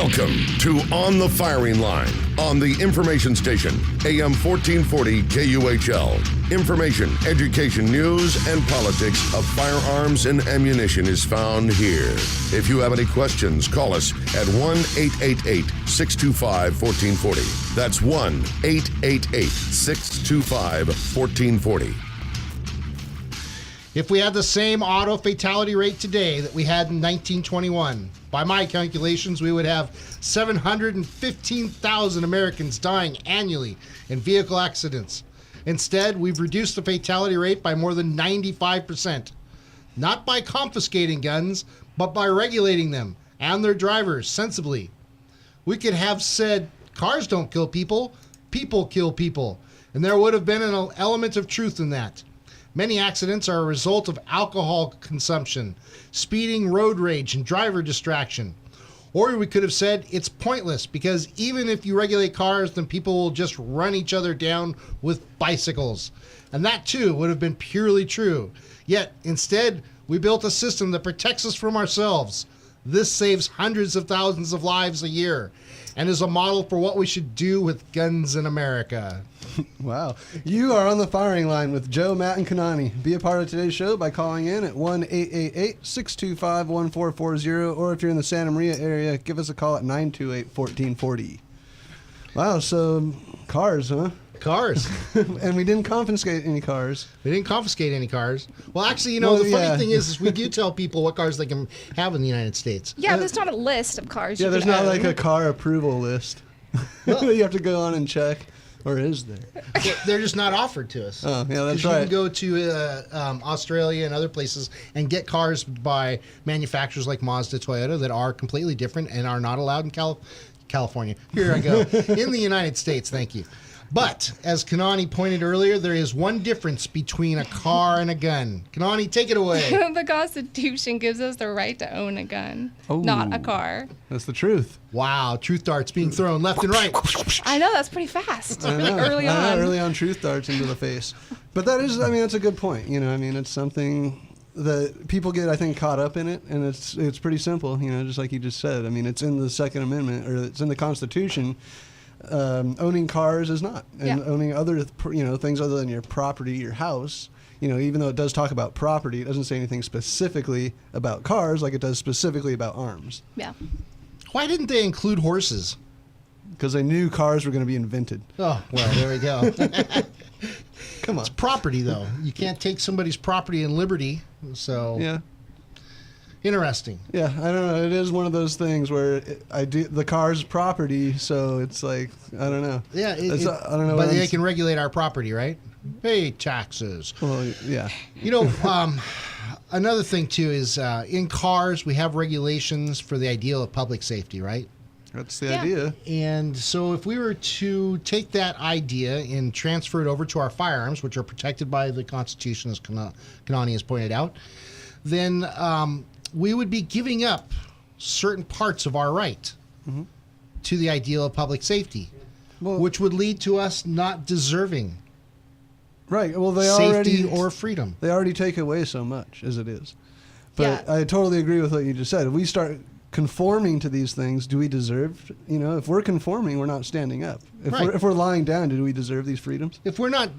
Welcome to On the Firing Line on the information station, AM 1440 KUHL. Information, education, news, and politics of firearms and ammunition is found here. If you have any questions, call us at 1-888-625-1440. That's 1-888-625-1440. If we had the same auto fatality rate today that we had in 1921, by my calculations, we would have 715,000 Americans dying annually in vehicle accidents. Instead, we've reduced the fatality rate by more than 95%. Not by confiscating guns, but by regulating them and their drivers sensibly. We could have said, cars don't kill people, people kill people. And there would have been an element of truth in that. Many accidents are a result of alcohol consumption, speeding, road rage, and driver distraction. Or we could have said it's pointless because even if you regulate cars, then people will just run each other down with bicycles. And that too would have been purely true. Yet instead, we built a system that protects us from ourselves. This saves hundreds of thousands of lives a year and is a model for what we should do with guns in America. Wow. You are on the firing line with Joe, Matt, and Kanani. Be a part of today's show by calling in at 1-888-625-1440, or if you're in the Santa Maria area, give us a call at 928-1440. Wow, so cars, huh? Cars. And we didn't confiscate any cars. We didn't confiscate any cars. Well, actually, the funny thing is we do tell people what cars they can have in the United States. Yeah, there's not a list of cars. Yeah, there's not like a car approval list. You have to go on and check. Or is there? They're just not offered to us. Oh, yeah, that's right. right. You can go to Australia and other places and get cars by manufacturers like Mazda, Toyota that are completely different and are not allowed in California. Here I go. In the United States, thank you. But, as Kanani pointed earlier, there is one difference between a car and a gun. Kanani, take it away. The Constitution gives us the right to own a gun, not a car. That's the truth. Wow, truth darts being thrown left and right. I know, that's pretty fast. Early on truth darts into the face. But that is, that's a good point. It's something that people get, I think, caught up in it, and it's pretty simple, just like you just said. It's in the Second Amendment, or it's in the Constitution. Owning cars is not, and owning other things other than your property, your house, even though it does talk about property, it doesn't say anything specifically about cars like it does specifically about arms. Yeah. Why didn't they include horses? Because they knew cars were going to be invented. Oh, well, there we go. Come on. It's property, though. You can't take somebody's property and liberty, so... Yeah. Interesting. Yeah, I don't know. It is one of those things where the car's property, so it's like, I don't know. Yeah, I don't know. But they can regulate our property, right? Pay taxes. Well, yeah. Another thing too is in cars we have regulations for the ideal of public safety, right? That's the idea. And so if we were to take that idea and transfer it over to our firearms, which are protected by the Constitution, as Kanani has pointed out, then we would be giving up certain parts of our right to the ideal of public safety, which would lead to us not deserving right. Well, safety or freedom. They already take away so much as it is. But I totally agree with what you just said. If we start conforming to these things, do we deserve, if we're conforming, we're not standing up. If we're lying down, do we deserve these freedoms? If we're not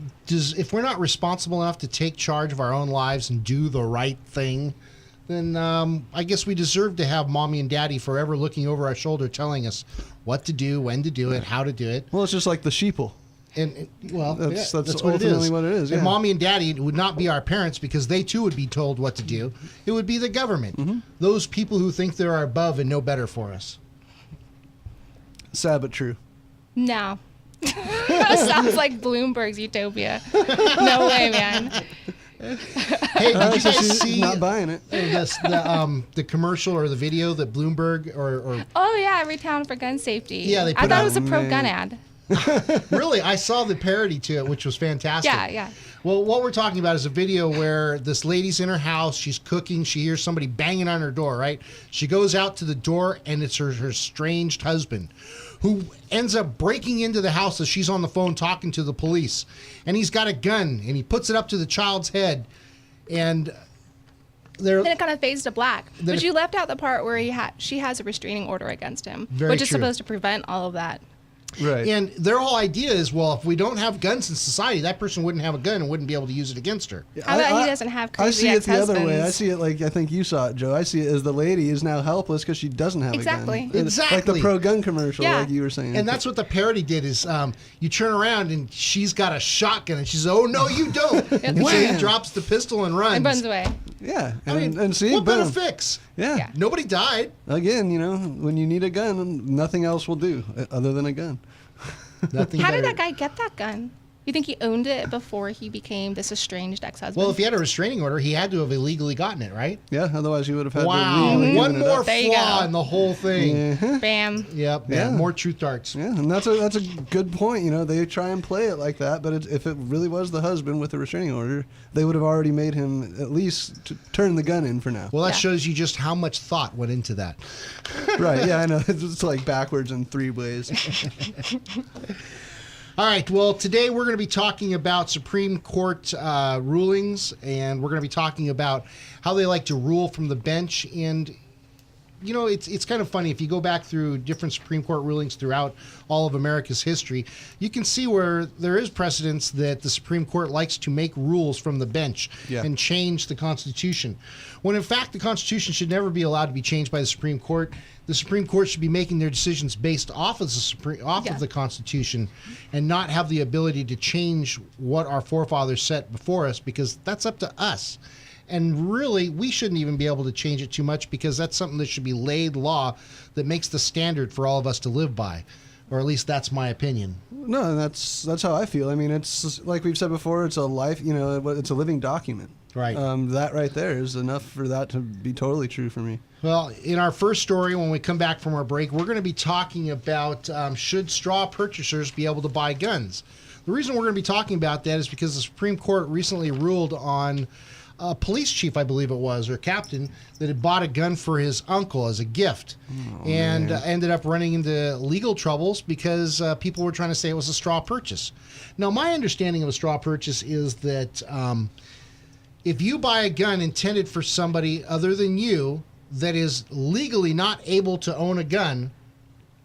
responsible enough to take charge of our own lives and do the right thing, then I guess we deserve to have mommy and daddy forever looking over our shoulder telling us what to do, when to do it, how to do it. Well, it's just like the sheeple. And that's ultimately what it is. And mommy and daddy would not be our parents because they too would be told what to do. It would be the government. Those people who think they're above and know better for us. Sad but true. No. Sounds like Bloomberg's utopia. No way, man. Hey, did you guys see? Not buying it. The commercial or the video that Bloomberg or Oh yeah, every town for gun safety. Yeah, I thought it was a pro-gun ad. Really, I saw the parody to it, which was fantastic. Yeah. Well, what we're talking about is a video where this lady's in her house, she's cooking, she hears somebody banging on her door, right? She goes out to the door, and it's her estranged husband, who ends up breaking into the house as she's on the phone talking to the police. And he's got a gun, and he puts it up to the child's head, and There, Then it kind of fades to black. Then But if- you left out the part where she has a restraining order against him, Very which is true. supposed to prevent all of that. Right. and their whole idea is, well, if we don't have guns in society, that person wouldn't have a gun and wouldn't be able to use it against her. How about he doesn't have crazy I see it the other way. I ex-husbands? see it like I think you saw it, Joe. I see it as the lady is now helpless because she doesn't have Exactly. a gun. It's Like Exactly. the pro-gun commercial, Yeah. like you were saying. And that's what the parody did is you turn around and she's got a shotgun and she says, oh, no, you don't. And so he Wham. drops the pistol and runs. And runs away. yeah. I mean, and see, what better boom. fix? Yeah. Yeah. Nobody died. Again, when you need a gun, nothing else will do other than a gun. Nothing How better. did that guy get that gun? You think he owned it before he became this estranged ex-husband? Well, if he had a restraining order, he had to have illegally gotten it, right? Yeah. Otherwise, you would have had Wow. to legally One given it more up. There you flaw go. in the whole thing. Yeah. Bam. Yep. Yeah. More truth darts. Yeah, and that's a good point. They try and play it like that, but if it really was the husband with the restraining order, they would have already made him at least turn the gun in for now. Well, that Yeah. shows you just how much thought went into that. Right? Yeah, I know. It's like backwards in 3 ways. All right. Well, today we're going to be talking about Supreme Court rulings, and we're going to be talking about how they like to rule from the bench. And it's kind of funny if you go back through different Supreme Court rulings throughout all of America's history, you can see where there is precedence that the Supreme Court likes to make rules from the bench and change the Constitution. When in fact the Constitution should never be allowed to be changed by the Supreme Court. The Supreme Court should be making their decisions based off of the Constitution, and not have the ability to change what our forefathers set before us, because that's up to us. And really, we shouldn't even be able to change it too much, because that's something that should be laid law that makes the standard for all of us to live by. Or at least that's my opinion. No, and that's how I feel. I mean, it's like we've said before. It's a life. It's a living document. Right. That right there is enough for that to be totally true for me. Well, in our first story, when we come back from our break, we're going to be talking about should straw purchasers be able to buy guns. The reason we're going to be talking about that is because the Supreme Court recently ruled on a police chief, I believe it was, or captain, that had bought a gun for his uncle as a gift, and ended up running into legal troubles because people were trying to say it was a straw purchase. Now, my understanding of a straw purchase is that if you buy a gun intended for somebody other than you that is legally not able to own a gun,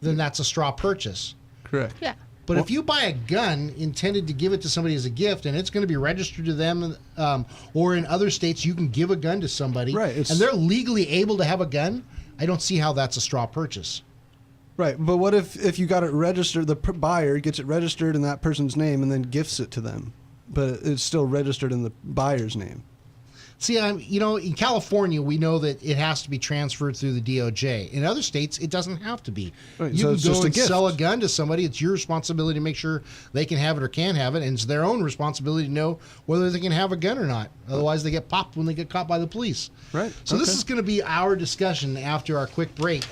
then that's a straw purchase. Correct. Yeah. But if you buy a gun intended to give it to somebody as a gift, and it's going to be registered to them, or in other states you can give a gun to somebody, Right, and they're legally able to have a gun, I don't see how that's a straw purchase. Right, but what if you got it registered? The buyer gets it registered in that person's name and then gifts it to them, but it's still registered in the buyer's name. See, in California, we know that it has to be transferred through the DOJ. In other states, it doesn't have to be. Right, You so can it's go just a and gift. sell a gun to somebody. It's your responsibility to make sure they can have it or can't have it, and it's their own responsibility to know whether they can have a gun or not. Otherwise, they get popped when they get caught by the police. Right. So this Okay. is going to be our discussion after our quick break.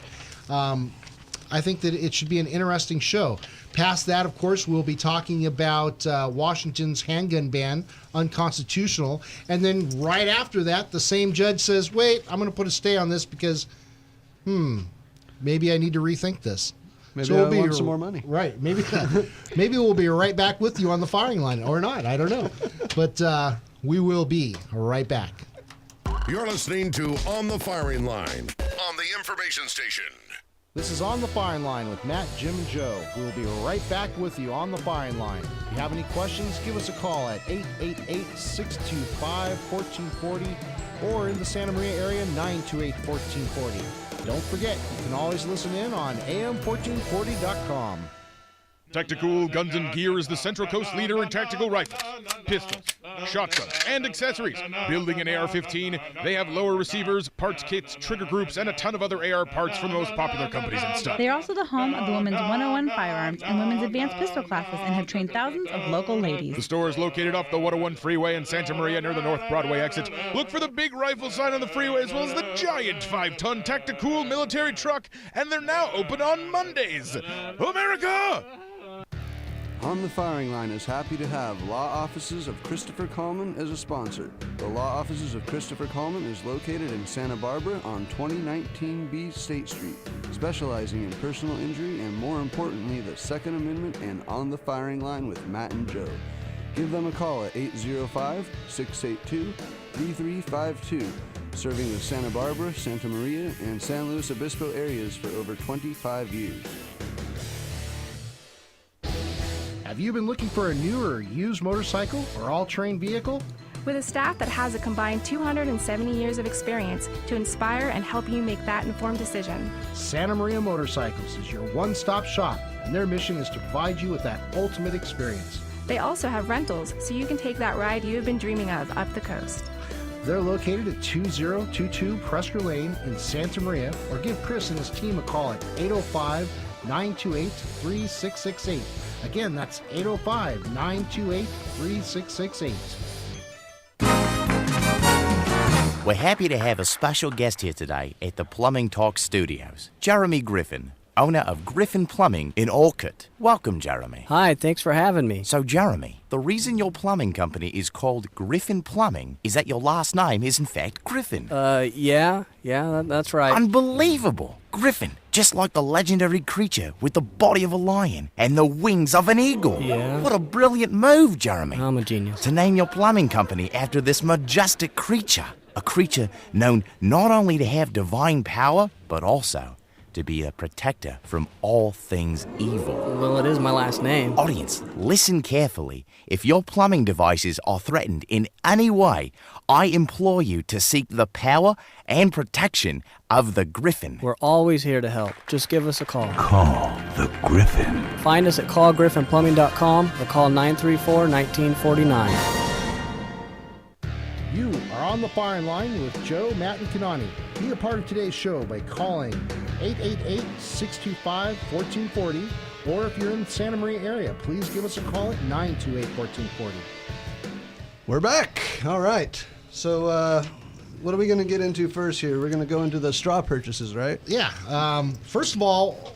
I think that it should be an interesting show. Past that, of course, we'll be talking about Washington's handgun ban, unconstitutional. And then right after that, the same judge says, wait, I'm going to put a stay on this because, maybe I need to rethink this. Maybe I want some more money. Right. Maybe we'll be right back with you on the firing line, or not. I don't know. But we will be right back. You're listening to On the Firing Line on the Information Station. This is On the Firing Line with Matt, Jim, and Joe. We'll be right back with you on the firing line. If you have any questions, give us a call at 888-625-1440 or in the Santa Maria area, 928-1440. Don't forget, you can always listen in on am1440.com. Tactical Guns and Gear is the Central Coast leader in tactical rifles, pistols, shotguns, and accessories. Building an AR-15, they have lower receivers, parts kits, trigger groups, and a ton of other AR parts from the most popular companies and stuff. They are also the home of the Women's 101 Firearms and Women's Advanced Pistol classes and have trained thousands of local ladies. The store is located off the 101 freeway in Santa Maria near the North Broadway exit. Look for the big rifle sign on the freeway as well as the giant 5-ton Tactical military truck, and they're now open on Mondays. America! On the Firing Line is happy to have Law Offices of Christopher Coleman as a sponsor. The Law Offices of Christopher Coleman is located in Santa Barbara on 2019B State Street, specializing in personal injury and, more importantly, the Second Amendment and On the Firing Line with Matt and Joe. Give them a call at 805-682-3352. serving the Santa Barbara, Santa Maria, and San Luis Obispo areas for over 25 years. Have you been looking for a new or used motorcycle or all-terrain vehicle? With a staff that has a combined 270 years of experience to inspire and help you make that informed decision. Santa Maria Motorcycles is your one-stop shop, and their mission is to provide you with that ultimate experience. They also have rentals, so you can take that ride you have been dreaming of up the coast. They're located at 2022 Presker Lane in Santa Maria, or give Chris and his team a call at 805-928-3668. Again, that's 805-928-3668. We're happy to have a special guest here today at the Plumbing Talk Studios, Jeremy Griffin, owner of Griffin Plumbing in Orcutt. Welcome, Jeremy. Hi, thanks for having me. So, Jeremy, the reason your plumbing company is called Griffin Plumbing is that your last name is, in fact, Griffin. Yeah, that's right. Unbelievable. Griffin, just like the legendary creature with the body of a lion and the wings of an eagle. Yeah. What a brilliant move, Jeremy. I'm a genius. To name your plumbing company after this majestic creature. A creature known not only to have divine power, but also to be a protector from all things evil. Well, it is my last name. Audience, listen carefully. If your plumbing devices are threatened in any way, I implore you to seek the power and protection of the Griffin. We're always here to help. Just give us a call. Call the Griffin. Find us at callgriffinplumbing.com or call 934-1949. You are on the firing line with Joe, Matt, and Kanani. Be a part of today's show by calling 888-625-1440, or if you're in the Santa Maria area, please give us a call at 928-1440. We're back. All right. So, what are we going to get into first here? We're going to go into the straw purchases, right? Yeah. First of all,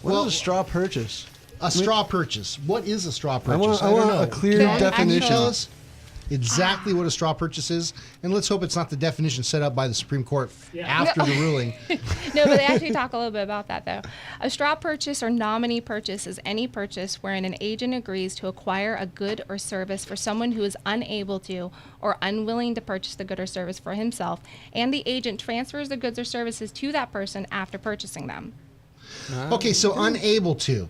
What is a straw purchase? Straw purchase. What is a straw purchase? I don't want know. a clear Can you definition. tell us exactly what a straw purchase is? And let's hope it's not the definition set up by the Supreme Court after the ruling. No, but they actually talk a little bit about that, though. A straw purchase or nominee purchase is any purchase wherein an agent agrees to acquire a good or service for someone who is unable to or unwilling to purchase the good or service for himself, and the agent transfers the goods or services to that person after purchasing them. Okay, so unable to.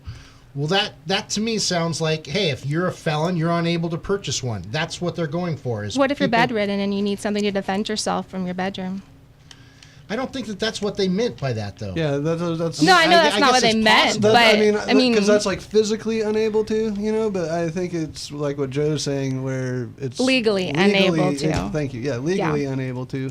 Well, that to me sounds like, hey, if you're a felon, you're unable to purchase one. That's what they're going for. Is What if you're people- bedridden and you need something to defend yourself from your bedroom? I don't think that's what they meant by that, though. Yeah, that's. No, I know that's I not guess what they it's meant, possible. but I mean, because that's like physically unable to, But I think it's like what Joe's saying, where it's Legally unable to. Thank you. Yeah, legally unable to.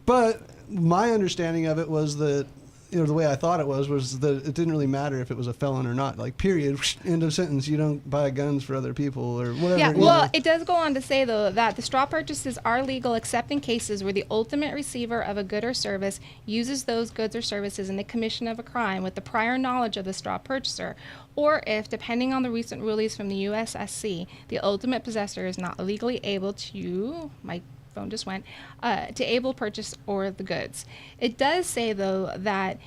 But my understanding of it was that, the way I thought it was that it didn't really matter if it was a felon or not. Like, period, end of sentence. You don't buy guns for other people or whatever. Yeah, well, it does go on to say, though, that the straw purchases are legal except in cases where the ultimate receiver of a good or service uses those goods or services in the commission of a crime with the prior knowledge of the straw purchaser, or if, depending on the recent rulings from the USSC, the ultimate possessor is not legally able to, phone just went, to able purchase or the goods. It does say, though, that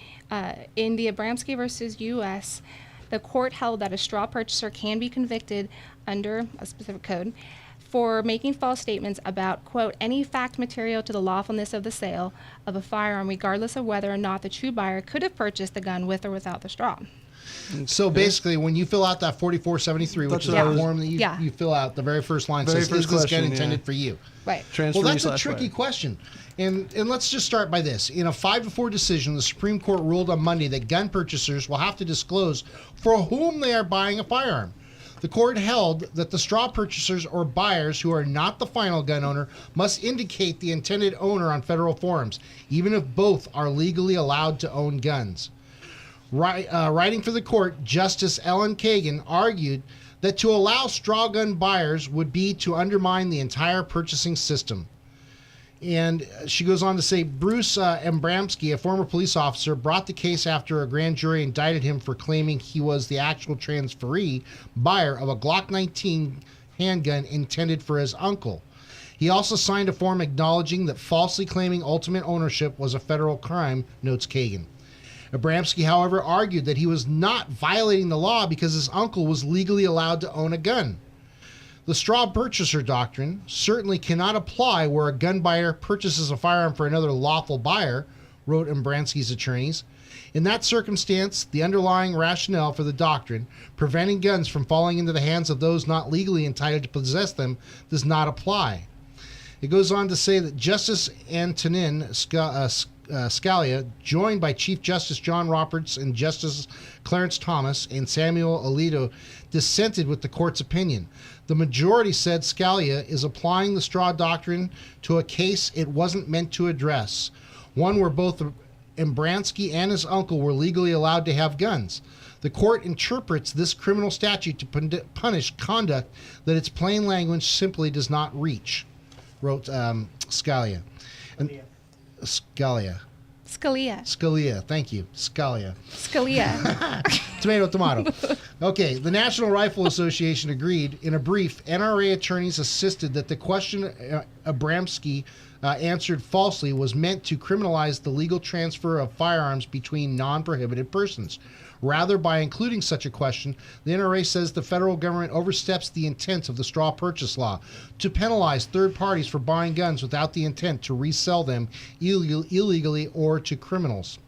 in the Abramski versus U.S., the court held that a straw purchaser can be convicted under a specific code for making false statements about, quote, any fact material to the lawfulness of the sale of a firearm, regardless of whether or not the true buyer could have purchased the gun with or without the straw. So basically, when you fill out that 4473, which is the form that you fill out, the very first line says, is this gun intended for you? Right. Well, that's a tricky question. And let's just start by this. In a 5-4 decision, the Supreme Court ruled on Monday that gun purchasers will have to disclose for whom they are buying a firearm. The court held that the straw purchasers or buyers who are not the final gun owner must indicate the intended owner on federal forms, even if both are legally allowed to own guns. Writing for the court, Justice Ellen Kagan argued that to allow straw gun buyers would be to undermine the entire purchasing system. And she goes on to say, Bruce Abramski, a former police officer, brought the case after a grand jury indicted him for claiming he was the actual transferee buyer of a Glock 19 handgun intended for his uncle. He also signed a form acknowledging that falsely claiming ultimate ownership was a federal crime, notes Kagan. Abramski, however, argued that he was not violating the law because his uncle was legally allowed to own a gun. The straw purchaser doctrine certainly cannot apply where a gun buyer purchases a firearm for another lawful buyer, wrote Embransky's attorneys. In that circumstance, the underlying rationale for the doctrine, preventing guns from falling into the hands of those not legally entitled to possess them, does not apply. It goes on to say that Justice Antonin Scalia, joined by Chief Justice John Roberts and Justice Clarence Thomas and Samuel Alito, dissented with the court's opinion. The majority said Scalia is applying the straw doctrine to a case it wasn't meant to address, one where both Embransky and his uncle were legally allowed to have guns. The court interprets this criminal statute to punish conduct that its plain language simply does not reach, wrote Scalia. Scalia, thank you. Scalia. Tomato. Okay, the National Rifle Association agreed. In a brief, NRA attorneys insisted that the question Abramsky answered falsely was meant to criminalize the legal transfer of firearms between non-prohibited persons. Rather, by including such a question, the NRA says the federal government oversteps the intent of the straw purchase law to penalize third parties for buying guns without the intent to resell them illegally or to criminals.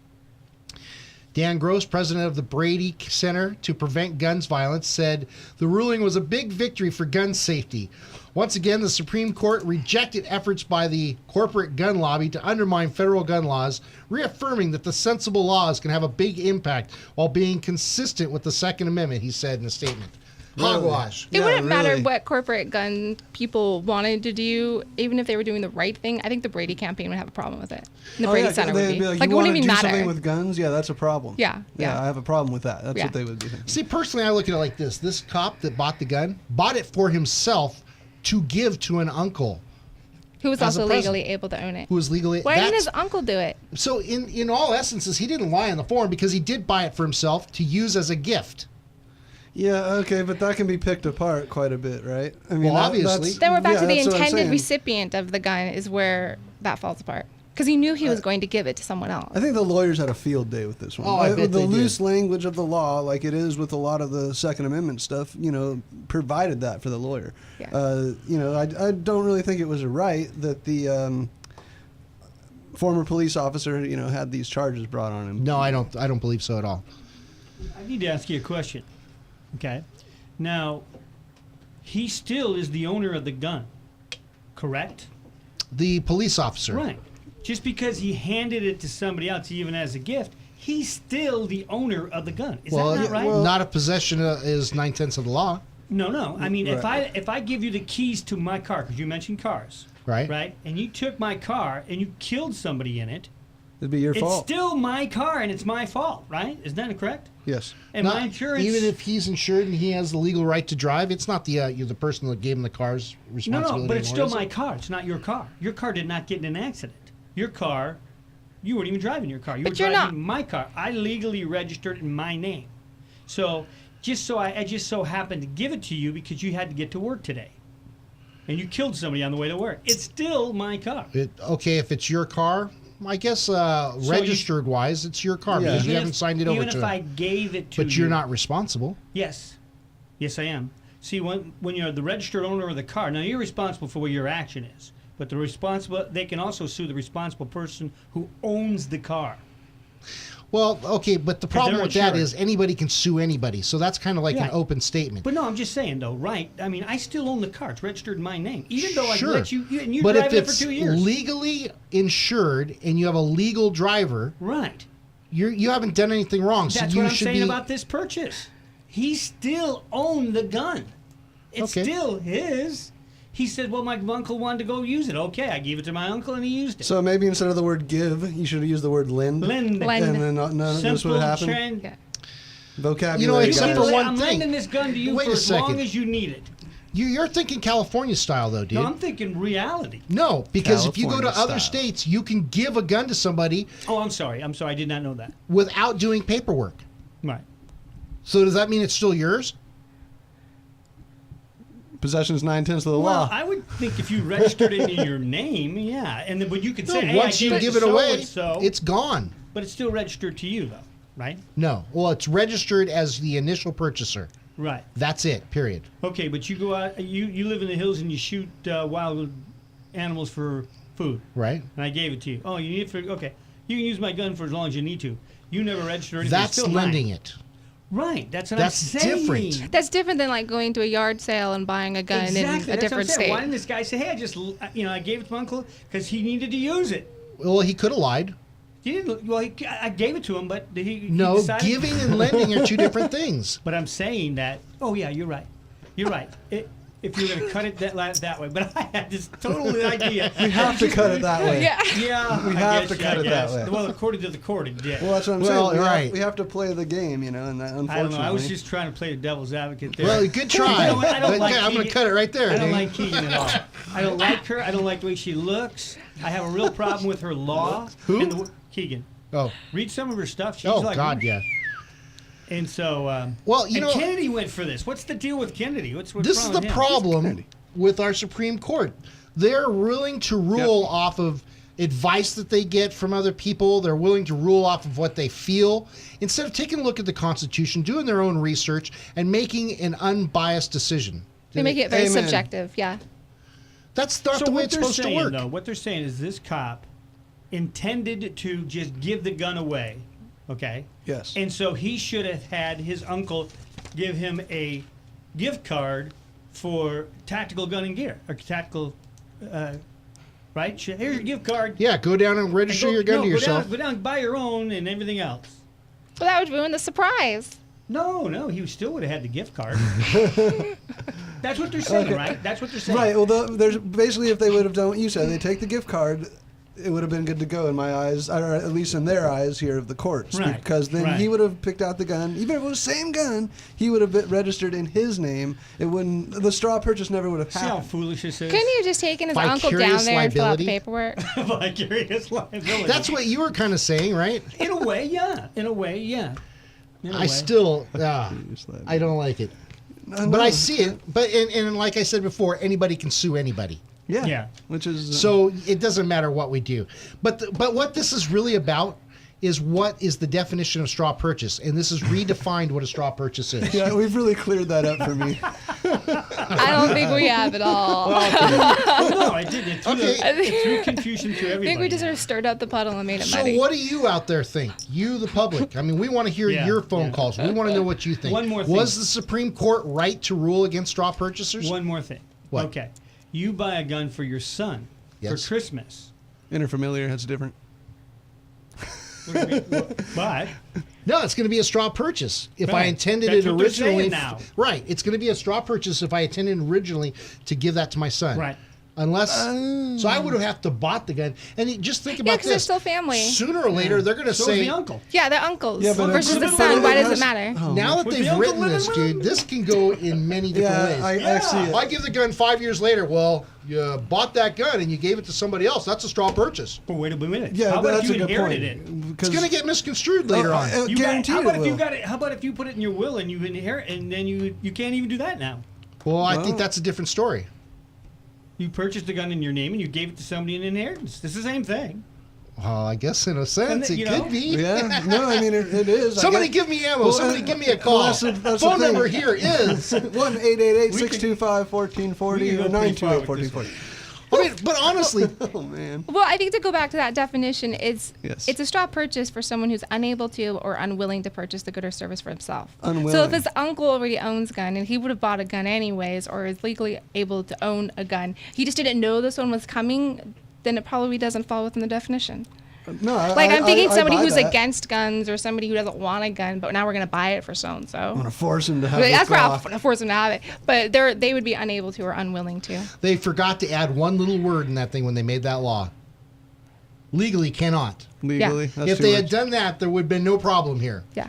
Dan Gross, president of the Brady Center to Prevent Guns Violence, said the ruling was a big victory for gun safety. Once again, the Supreme Court rejected efforts by the corporate gun lobby to undermine federal gun laws, reaffirming that the sensible laws can have a big impact while being consistent with the Second Amendment, he said in a statement. Hogwash. It wouldn't matter what corporate gun people wanted to do, even if they were doing the right thing. I think the Brady campaign would have a problem with it. And the Brady Center would be. Like, it wouldn't even matter. Something with guns? Yeah, that's a problem. Yeah. I have a problem with that. That's what they would be thinking. See, personally, I look at it like this. This cop that bought the gun bought it for himself to give to an uncle. Who was also legally able to own it. Who was legally... Why didn't his uncle do it? So, in all essences, he didn't lie on the form because he did buy it for himself to use as a gift. Yeah, okay, but that can be picked apart quite a bit, right? I mean, obviously. Then we're back to the intended recipient of the gun is where that falls apart. Because he knew he was going to give it to someone else. I think the lawyers had a field day with this one. Oh, I bet the they loose did. language of the law, like it is with a lot of the Second Amendment stuff, provided that for the lawyer. Yeah. I don't really think it was right that the former police officer, had these charges brought on him. No, I don't believe so at all. I need to ask you a question. Okay. Now, he still is the owner of the gun, correct? The police officer. Right. Just because he handed it to somebody else, even as a gift, he's still the owner of the gun. Is that not right? Not if possession is 9/10 of the law. No. I mean, if I give you the keys to my car, because you mentioned cars, right, and you took my car and you killed somebody in it, it'd be your fault. It's still my car and it's my fault, right? Isn't that correct? Yes. And my insurance. Even if he's insured and he has the legal right to drive, it's not the the person that gave him the car's responsibility. No, but it's anymore, still my car. It's not your car. Your car did not get in an accident. Your car, you weren't even driving your car. You were driving my car. I legally registered in my name. So I just so happened to give it to you because you had to get to work today. And you killed somebody on the way to work. It's still my car. Okay, if it's your car, I guess registered-wise, it's your car because you haven't signed it over to him. Even if I gave it to you. But you're not responsible. Yes. Yes, I am. See, when you're the registered owner of the car, now you're responsible for what your action is. But they can also sue the responsible person who owns the car. Well, okay, but the problem with that is anybody can sue anybody. So that's kind of like an open statement. But no, I'm just saying, though, right? I mean, I still own the car. It's registered in my name. Even though I let you and you drive it for 2 years. But if it's legally insured and you have a legal driver, right? You haven't done anything wrong. That's so what I'm saying about this purchase. He still owned the gun. It's still his. He said, well, my uncle wanted to go use it. Okay, I gave it to my uncle, and he used it. So maybe instead of the word give, you should have used the word lend. Lend. And then none of this would have happened. Vocabulary. Except for one I'm thing. lending this gun to you for as long as you need it. You're thinking California style, though, dude. No, I'm thinking reality. No, because if you go to other states, you can give a gun to somebody. Oh, I'm sorry. I did not know that. Without doing paperwork. Right. So does that mean it's still yours? Possession is 9/10 of the law. Well, I would think if you registered it in your name, yeah, and then but you could say, hey, once you give it away, it's gone. But it's still registered to you, though, right? No. Well, it's registered as the initial purchaser. Right. That's it. Period. Okay, but you go out, you live in the hills and you shoot wild animals for food. Right. And I gave it to you. Oh, you need it for, okay. You can use my gun for as long as you need to. You never registered anything. That's lending it. Right. That's what That's I'm saying. different. That's different than like going to a yard sale and buying a gun Exactly. in a That's what I'm different saying. state. Why didn't this guy say, hey, I gave it to my uncle because he needed to use it? Well, he could have lied. He didn't. Well, I gave it to him, but he No, decided, giving and lending are two different things. But I'm saying that. Oh yeah, you're right. You're right. If you're going to cut it that way, but I had this total idea. We have to cut it that way. Yeah. Yeah, We I have guess, to cut I it that guess. way. Well, according to the court, it did. Well, that's what I'm Well, saying. right. We have to play the game, and that, unfortunately. I don't know. I was just trying to play the devil's advocate there. Well, good try. You know what? I don't But, like yeah, I'm going to Keegan. cut it right there. I don't dude. like Keegan at all. I don't like her. I don't like the way she looks. I have a real problem with her law. Who? And Keegan. Oh. Read some of her stuff. She's Oh, like, God, yeah. And so, Well, you and know, Kennedy went for this. What's the deal with Kennedy? What's this is wrong the with him? problem with our Supreme Court. They're willing to rule off of advice that they get from other people. They're willing to rule off of what they feel instead of taking a look at the Constitution, doing their own research, and making an unbiased decision. They make it very Amen. subjective. Yeah. That's not So the way what it's they're supposed saying, to work. though, what they're saying is this cop intended to just give the gun away, okay? Yes. And so he should have had his uncle give him a gift card for tactical gun and gear, or tactical, right? Here's your gift card. Yeah, go down and register your gun to yourself. Go down and buy your own and everything else. Well, that would ruin the surprise. No, he still would have had the gift card. That's what they're saying, right? That's what they're saying. Right. Well, there's basically, if they would have done what you said, they take the gift card, it would have been good to go in my eyes, or at least in their eyes here of the courts, Right, because then right. he would have picked out the gun. Even if it was the same gun, he would have been registered in his name. It wouldn't. The straw purchase never would have See how happened. foolish this is? Couldn't you have just taken his uncle down Vicarious there and fill out the liability? paperwork? Vicarious liability. That's what you were kind of saying, right? In a way, yeah. In a way, yeah. In a I way. still, I don't like it. But I see it. But and like I said before, anybody can sue anybody. Yeah. Which is So it doesn't matter what we do. But what this is really about is what is the definition of straw purchase, and this is redefined what a straw purchase is. Yeah, we've really cleared that up for me. I don't think we have at all. No, I did. It threw, Okay. it threw confusion to I everybody. think we just sort of stirred up the puddle and made it So muddy. what do you out there think? You, the public. I mean, we want to hear Yeah, your phone yeah. calls. We want to know what you think. One more thing. Was the Supreme Court right to rule against straw purchasers? One more thing. What? Okay. You buy a gun for your son Yes. for Christmas. Interfamiliar, that's different. What do you mean? But No, it's going to be a straw purchase. If I Right. intended That's it what they're originally, saying now. right? It's going to be a straw purchase if I intended originally to give that to my son. Right. Unless, so I would have to bought the gun. And just think about 'cause they're this: still family. Sooner or later, they're going to so is say, the uncle. Yeah, the uncles Yeah, but versus it's- the son. Why does has- it matter? now that Would they've the uncle written live this, in dude, this can go in many different Yeah, ways. I see it. I give the gun 5 years later. Well, you bought that gun and you gave it to somebody else. That's a straw purchase. But wait a minute. Yeah, How but about that's if a you good point. inherited it? It's going to get misconstrued later on. You got, Guaranteed how about it if you will. got it? How about if you put it in your will and you inherit, and then you can't even do that now? Well, I Well- think that's a different story. You purchased a gun in your name and you gave it to somebody in inheritance. It's the same thing. Well, I guess in a sense then, it you know, could be. Yeah, no, I mean it is. I Somebody guess- give me ammo. Well, Somebody give me a call. well, that's the Phone thing. number here is. 1-888-625-1440 We or can go pretty far with this 928-1440. I mean, but honestly, Oh man. Well, I think to go back to that definition, it's Yes. it's a straw purchase for someone who's unable to or unwilling to purchase the good or service for himself. So Unwilling. if his uncle already owns a gun and he would have bought a gun anyways, or is legally able to own a gun, he just didn't know this one was coming, then it probably doesn't fall within the definition. No, Like I'm thinking somebody buy who's that. against guns or somebody who doesn't want a gun, but now we're gonna buy it for so and so. I'm gonna force him to have That's this not off. gonna force them to have it, but they would be unable to or unwilling to. they forgot to add one little word in that thing when they made that law. Legally cannot. Legally. That's If too they much. had done that, there would have been no problem here. Yeah.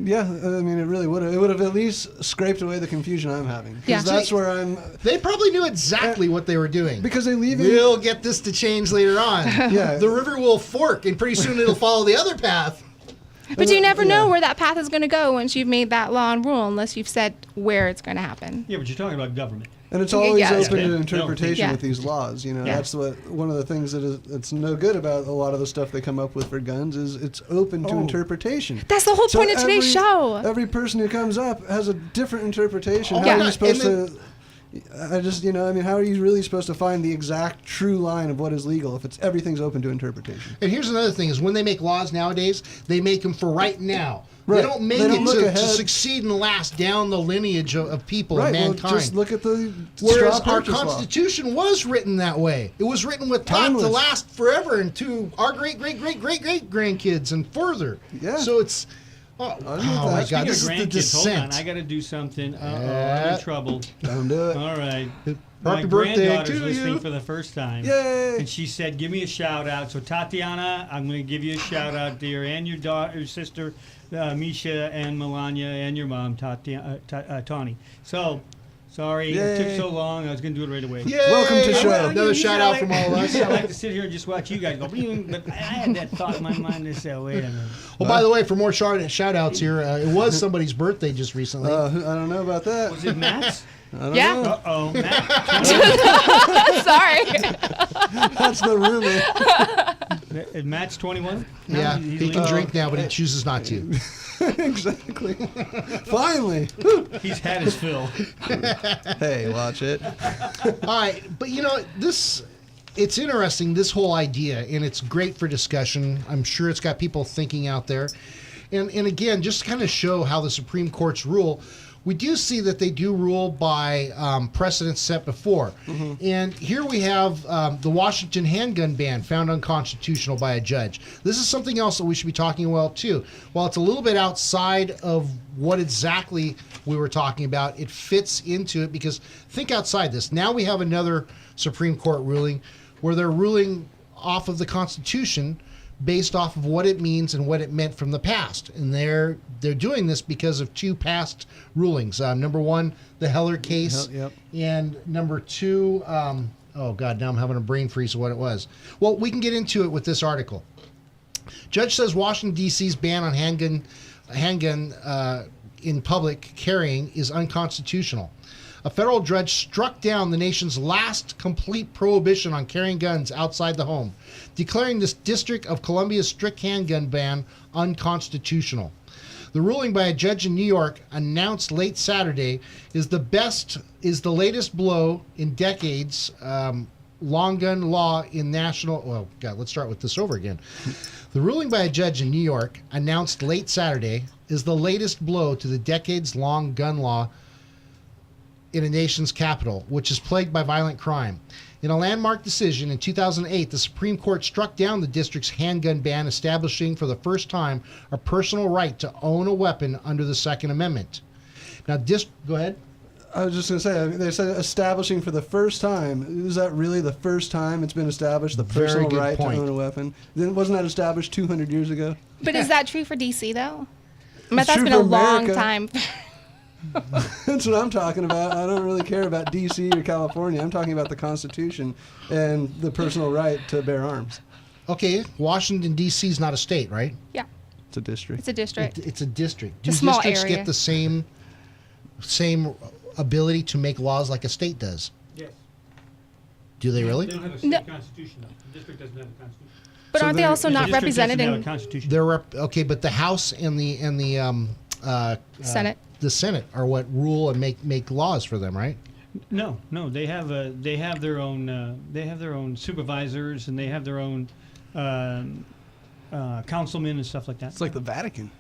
Yeah, I mean, it really would have. It would have at least scraped away the confusion I'm having. 'Cause Yeah. that's where I'm. They probably knew exactly what they were doing. Because they leave it. We'll get this to change later on. Yeah. The river will fork, and pretty soon it'll follow the other path. But you never know yeah. where that path is going to go once you've made that law and rule, unless you've said where it's going to happen. Yeah, but you're talking about government. And it's always Yeah. open Yeah. to interpretation Yeah. with these laws. You know, Yeah. that's one of the things that it's no good about a lot of the stuff they come up with for guns is it's open to interpretation. That's the whole point of today's show. Every person who comes up has a different interpretation. How Yeah. are you supposed And to? I just, you know, I mean, how are you really supposed to find the exact true line of what is legal if everything's open to interpretation? And here's another thing: is when they make laws nowadays, they make them for right now. Right. They don't make They don't it look to ahead. succeed and last down the lineage of people Right. and Well, mankind. just look at the Whereas straw our purchase law. Constitution was written that way. It was written with thought to Timeless. last forever and to our great grandkids and further. Yeah. So it's. Oh, with my that. God! Speaking This is of the grandkids, hold on. descent. I got to do something. I'm Yeah. in trouble. Don't do it. All right. My Happy birthday granddaughter's to listening you. for the first time. Yay! And she said, give me a shout out. So Tatiana, I'm going to give you a shout out, dear, and your daughter, your sister, Misha, and Melania, and your mom, Tawny. So, sorry it took Yay. so long. I was going to do it right away. Yay! Welcome to show. Another Usually shout I out like- from all of us. usually I like to sit here and just watch you guys go, "Bing," but I had that thought in my mind to say, wait a minute. Well, by the way, for more shout outs here, it was somebody's birthday just recently. I don't know about that. Was it Matt's? I don't Yeah. know. Uh-oh, Matt. Sorry. That's the rumor. Matt's 21? No, yeah, he's he can legal. drink now, but he chooses not to. Exactly. Finally. He's had his fill. Hey, watch it. All right, but you know, it's interesting, this whole idea, and it's great for discussion. I'm sure it's got people thinking out there. And again, just to kind of show how the Supreme Court's rule, we do see that they do rule by precedents set before. And here we have the Washington handgun ban found unconstitutional by a judge. This is something else that we should be talking about too. While it's a little bit outside of what exactly we were talking about, it fits into it because think outside this. Now we have another Supreme Court ruling where they're ruling off of the Constitution based off of what it means and what it meant from the past. And they're doing this because of two past rulings. Number one, the Heller case. Yep. And number two, oh God, now I'm having a brain freeze of what it was. Well, we can get into it with this article. Judge says Washington, D.C.'s ban on handgun in public carrying is unconstitutional. A federal judge struck down the nation's last complete prohibition on carrying guns outside the home, declaring this District of Columbia's strict handgun ban unconstitutional. The ruling by a judge in New York, announced late Saturday, is the latest blow in decades long gun law in national. Well, God, let's start with this over again. The ruling by a judge in New York, announced late Saturday, is the latest blow to the decades-long gun law in a nation's capital, which is plagued by violent crime. In a landmark decision in 2008, the Supreme Court struck down the district's handgun ban, establishing for the first time a personal right to own a weapon under the Second Amendment. Now, go ahead. I was just going to say, I mean, they said establishing for the first time. Is that really the first time it's been established, the Very personal good right point. to own a weapon? Then wasn't that established 200 years ago? But is that true for DC though? I mean, It's that's true been a for long America. time. That's what I'm talking about. I don't really care about D.C. or California. I'm talking about the Constitution and the personal right to bear arms. Okay, Washington, D.C. is not a state, right? Yeah, It's a district. it's a district. It's a district. It's a small districts area. get the same ability to make laws like a state does? Yes. Do they really? They don't have a state No. constitution, though. The district doesn't have a constitution. But So aren't they they're- also The not district represented doesn't have a in constitution. They're okay, but the House and the Senate? the Senate are what rule and make laws for them, right? No, they have their own supervisors and they have their own councilmen and stuff like that. It's like the Vatican.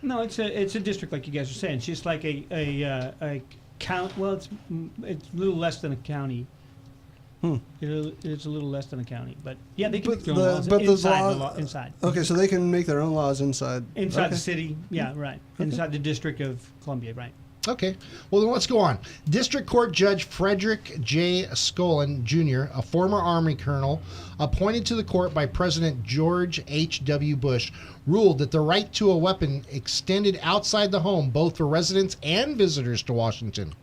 No, it's a district like you guys are saying. It's just like a count. Well, it's a little less than a county. It's a little less than a county, but yeah, they can make their own laws inside. Okay, so they can make their own laws inside. Inside Okay. the city, yeah, right. Inside the District of Columbia, right. Okay. Well, then let's go on. District Court Judge Frederick J. Skolin Jr., a former Army colonel appointed to the court by President George H.W. Bush, ruled that the right to a weapon extended outside the home both for residents and visitors to Washington.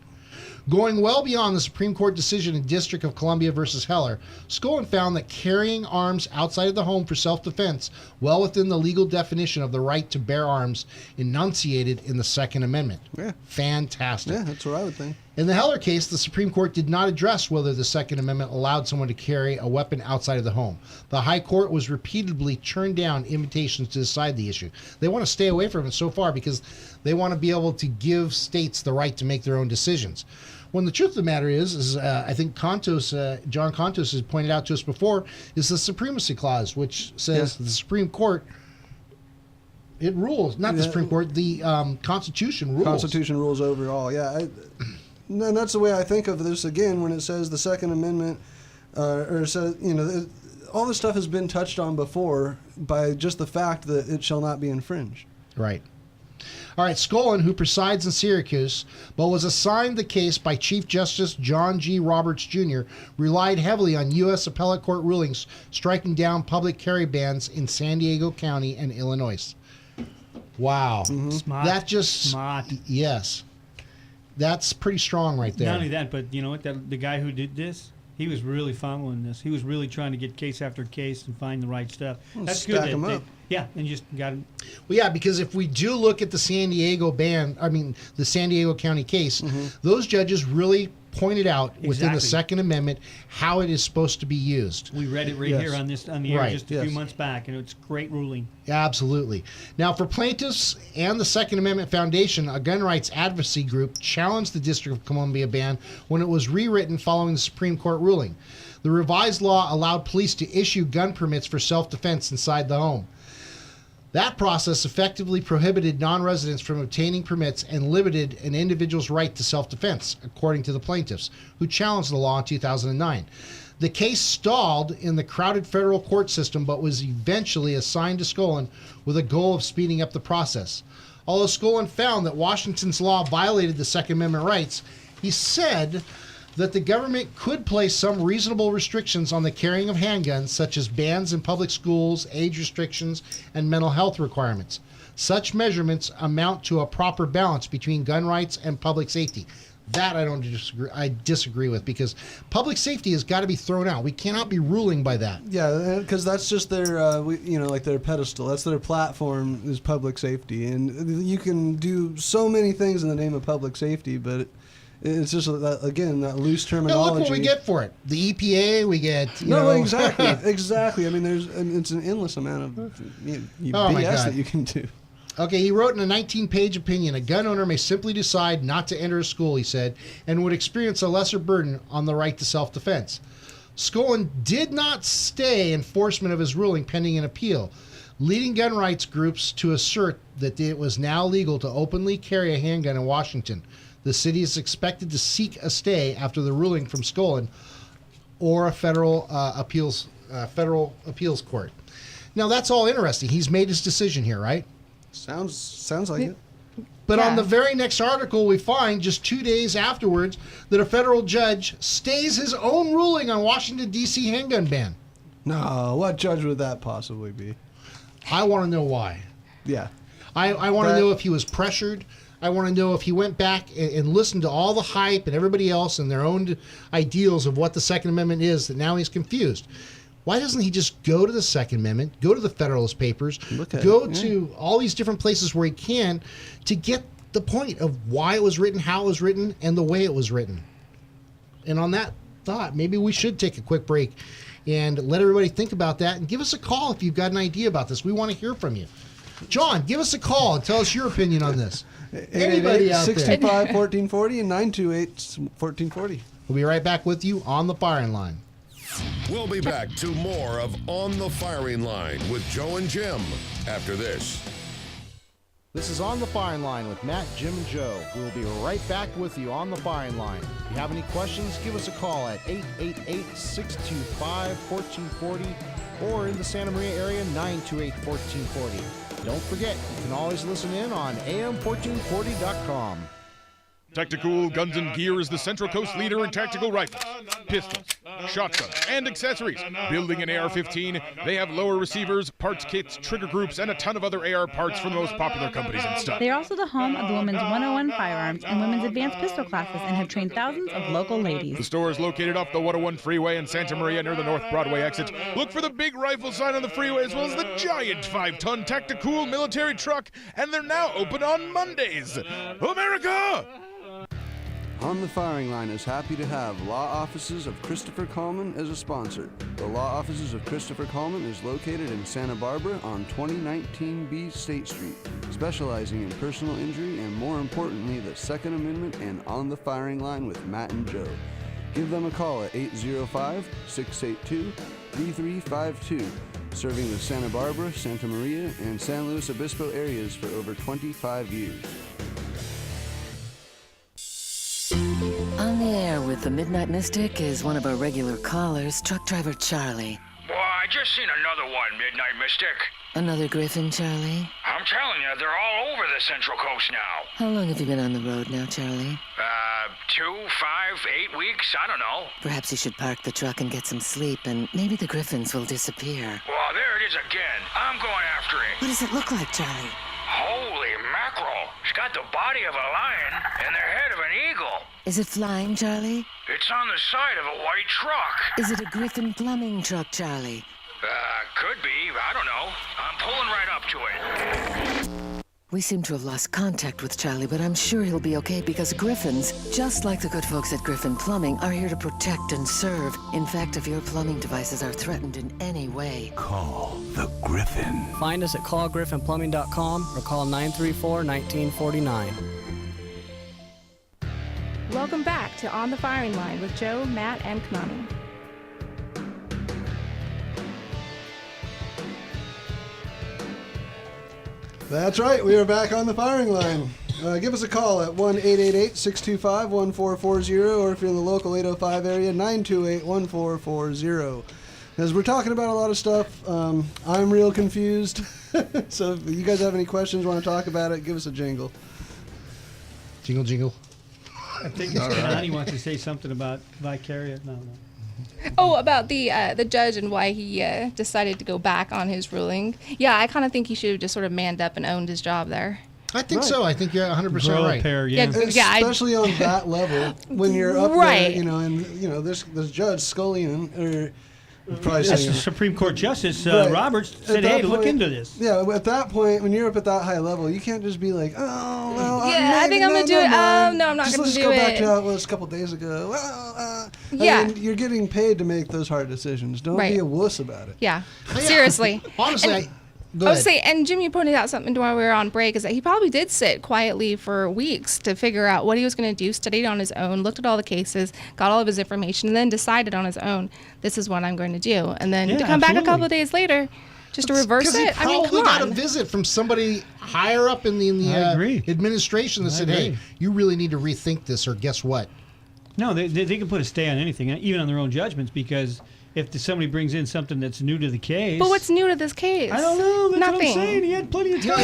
Going well beyond the Supreme Court decision in District of Columbia versus Heller, Skolin found that carrying arms outside of the home for self-defense well within the legal definition of the right to bear arms enunciated in the Second Amendment. Yeah. Fantastic. Yeah, that's what I would think. In the Heller case, the Supreme Court did not address whether the Second Amendment allowed someone to carry a weapon outside of the home. The High Court was repeatedly turned down invitations to decide the issue. They want to stay away from it so far because they want to be able to give states the right to make their own decisions. When the truth of the matter is I think John Contos has pointed out to us before, is the Supremacy Clause, which says the Supreme Court, it rules, not the Supreme Court, the Constitution rules. Constitution rules over all, and that's the way I think of this again when it says the Second Amendment, or says, all this stuff has been touched on before by just the fact that it shall not be infringed. Right. All right, Scullin, who presides in Syracuse, but was assigned the case by Chief Justice John G. Roberts Jr., relied heavily on U.S. appellate court rulings striking down public carry bans in San Diego County and Illinois. Wow. Smart. That just... Smart. Yes. That's pretty strong right there. Not only that, but you know what? The guy who did this, he was really following this. He was really trying to get case after case and find the right stuff. That's stack good. him up. And just got him. Well, yeah, because if we do look at the San Diego the San Diego County case, those judges really pointed out within the Second Amendment how it is supposed to be used. We read it here on the air just a few months back, and it's a great ruling. Absolutely. Now, for plaintiffs and the Second Amendment Foundation, a gun rights advocacy group challenged the District of Columbia ban when it was rewritten following the Supreme Court ruling. The revised law allowed police to issue gun permits for self-defense inside the home. That process effectively prohibited non-residents from obtaining permits and limited an individual's right to self-defense, according to the plaintiffs, who challenged the law in 2009. The case stalled in the crowded federal court system, but was eventually assigned to Scullin with a goal of speeding up the process. Although Scullin found that Washington's law violated the Second Amendment rights, he said that the government could place some reasonable restrictions on the carrying of handguns, such as bans in public schools, age restrictions, and mental health requirements. Such measurements amount to a proper balance between gun rights and public safety. That I disagree with, because public safety has got to be thrown out. We cannot be ruling by that. Yeah, because that's just their, like their pedestal. That's their platform is public safety, and you can do so many things in the name of public safety, but it's just that loose terminology. Now look what we get for it. The EPA, we get exactly. I mean, it's an endless amount of BS that you can do. Okay, he wrote in a 19-page opinion, a gun owner may simply decide not to enter a school, he said, and would experience a lesser burden on the right to self-defense. Scullin did not stay enforcement of his ruling pending an appeal, leading gun rights groups to assert that it was now legal to openly carry a handgun in Washington. The city is expected to seek a stay after the ruling from Scullin or a federal appeals court. Now, that's all interesting. He's made his decision here, right? Sounds like it. But on the very next article, we find just 2 days afterwards that a federal judge stays his own ruling on Washington, D.C. handgun ban. No, what judge would that possibly be? I want to know why. Yeah. I want to know if he was pressured. I want to know if he went back and listened to all the hype and everybody else and their own ideals of what the Second Amendment is, that now he's confused. Why doesn't he just go to the Second Amendment, go to the Federalist Papers, go to all these different places where he can to get the point of why it was written, how it was written, and the way it was written? And on that thought, maybe we should take a quick break and let everybody think about that, and give us a call if you've got an idea about this. We want to hear from you. John, give us a call and tell us your opinion on this. Anybody out there? 625-1440 and 928-1440. We'll be right back with you on the firing line. We'll be back to more of On the Firing Line with Joe and Jim after this. This is On the Firing Line with Matt, Jim, and Joe. We will be right back with you on the firing line. If you have any questions, give us a call at 888-625-1440 or in the Santa Maria area, 928-1440. Don't forget, you can always listen in on am1440.com. Tactical Guns and Gear is the Central Coast leader in tactical rifles, pistols, shotguns, and accessories. Building an AR-15, they have lower receivers, parts kits, trigger groups, and a ton of other AR parts from the most popular companies and stuff. They are also the home of the Women's 101 Firearms and Women's Advanced Pistol Classes and have trained thousands of local ladies. The store is located off the 101 freeway in Santa Maria near the North Broadway exit. Look for the big rifle sign on the freeway as well as the giant 5-ton Tactical military truck, and they're now open on Mondays. America! On the Firing Line is happy to have Law Offices of Christopher Coleman as a sponsor. The Law Offices of Christopher Coleman is located in Santa Barbara on 2019B State Street, specializing in personal injury and, more importantly, the Second Amendment and On the Firing Line with Matt and Joe. Give them a call at 805-682-3352, serving the Santa Barbara, Santa Maria, and San Luis Obispo areas for over 25 years. On the air with the Midnight Mystic is one of our regular callers, truck driver Charlie. Boy, I just seen another one, Midnight Mystic. Another Griffin, Charlie? I'm telling you, they're all over the Central Coast now. How long have you been on the road now, Charlie? 2, 5, 8 weeks, I don't know. Perhaps you should park the truck and get some sleep, and maybe the Griffins will disappear. Well, there it is again. I'm going after it. What does it look like, Charlie? Holy mackerel. It's got the body of a lion and the head of an eagle. Is it flying, Charlie? It's on the side of a white truck. Is it a Griffin plumbing truck, Charlie? Could be. I don't know. I'm pulling right up to it. We seem to have lost contact with Charlie, but I'm sure he'll be okay because Griffins, just like the good folks at Griffin Plumbing, are here to protect and serve. In fact, if your plumbing devices are threatened in any way, call the Griffin. Find us at callgriffinplumbing.com or call 934-1949. Welcome back to On the Firing Line with Joe, Matt, and Konami. That's right. We are back on the Firing Line. Give us a call at 1-888-625-1440, or if you're in the local 805 area, 928-1440. As we're talking about a lot of stuff, I'm real confused. So if you guys have any questions, want to talk about it, give us a jingle. Jingle, jingle. I think Connie wants to say something about vicarious. No. Oh, about the judge and why he decided to go back on his ruling. Yeah, I kind of think he should have just sort of manned up and owned his job there. I think so. I think you're 100% right. Especially on that level, when you're up Right. there, and this Judge Scullion, or That's the Supreme Court Justice Roberts said, "Hey, look into this." Yeah, at that point, when you're up at that high level, you can't just be like, "Oh, well, I think I'm gonna do it. No, I'm not gonna do it." Let's go back to how it was a couple days ago. Yeah. I mean, you're getting paid to make those hard decisions. Don't be a wuss about it. Yeah, seriously. Honestly, I would say, and Jim, you pointed out something while we were on break, is that he probably did sit quietly for weeks to figure out what he was going to do, studied on his own, looked at all the cases, got all of his information, and then decided on his own, this is what I'm going to do. And then to come back a couple of days later, just to reverse it. He probably got a visit from somebody higher up in the administration that said, hey, you really need to rethink this, or guess what? No, they can put a stay on anything, even on their own judgments, because if somebody brings in something that's new to the case. But what's new to this case? I don't know. That's Nothing. what I'm saying. He had plenty of time.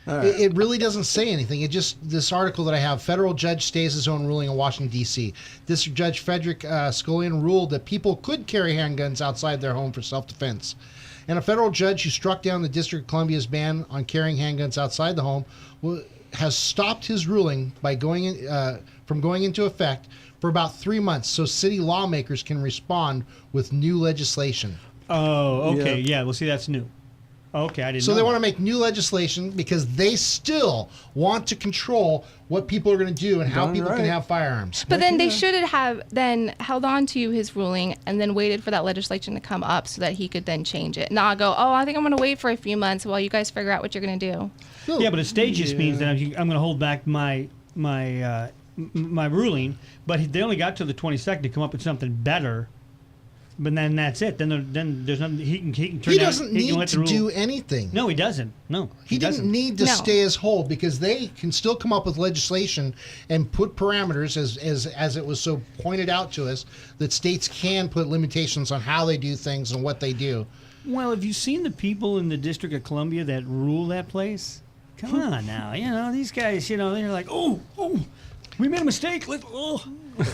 It really doesn't say anything. This article that I have, federal judge stays his own ruling in Washington, D.C. This Judge Frederick Scullion ruled that people could carry handguns outside their home for self-defense. And a federal judge who struck down the District of Columbia's ban on carrying handguns outside the home has stopped his ruling by from going into effect for about 3 months, so city lawmakers can respond with new legislation. Oh, okay. Yeah, well, see, that's new. Okay, I didn't know. So they want to make new legislation because they still want to control what people are going to do and how people can have firearms. But then they should have then held on to his ruling and then waited for that legislation to come up so that he could then change it. Not go, I think I'm going to wait for a few months while you guys figure out what you're going to do. Yeah, but a stay just means that I'm going to hold back my ruling, but they only got to the 22nd to come up with something better. But then that's it. Then there's nothing he can turn. He doesn't need to do anything. No, he doesn't. No, he didn't need to stay as whole because they can still come up with legislation and put parameters, as it was so pointed out to us, that states can put limitations on how they do things and what they do. Well, have you seen the people in the District of Columbia that rule that place? Come on now, these guys, they're like, oh, we made a mistake.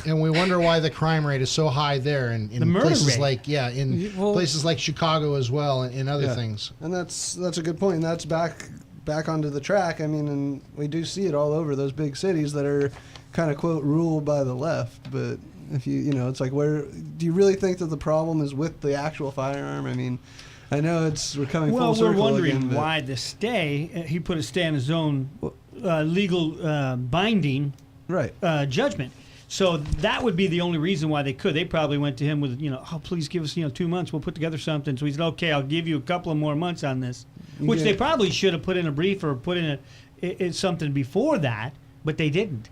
And we wonder why the crime rate is so high there, in places like places like Chicago as well, and other things. And that's a good point. And that's back onto the track. I mean, and we do see it all over those big cities that are kind of quote ruled by the left. But if it's like, where do you really think that the problem is with the actual firearm? I mean, I know we're coming full Well, circle we're wondering again, but- why the stay. He put a stay on his own legal binding judgment. So that would be the only reason why they could. They probably went to him with, oh, please give us, 2 months. We'll put together something. So he said, okay, I'll give you a couple of more months on this, which they probably should have put in a brief or put in something before that, but they didn't.